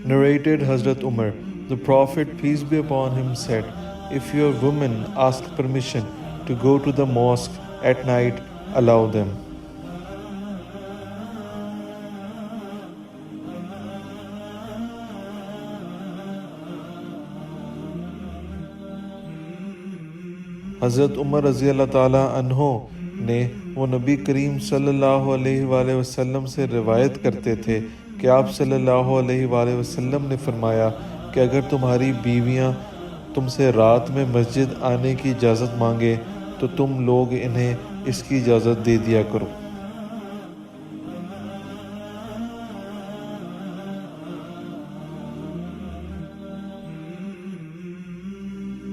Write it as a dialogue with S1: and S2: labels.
S1: Narrated Hazrat Umar, the Prophet, peace be upon him, said, if your women ask permission to go to the mosque at night, allow them. हज़रत उमर रज़ी अल्लाह ताला अन्हो ने वो नबी करीम सल्लल्लाहु अलैहि वसल्लम से रिवायत करते थे कि आप सल्लल्लाहु अलैहि वसल्लम ने फरमाया कि अगर तुम्हारी बीवियां तुमसे रात में मस्जिद आने की इजाज़त मांगे तो तुम लोग इन्हें इसकी इजाज़त दे दिया करो।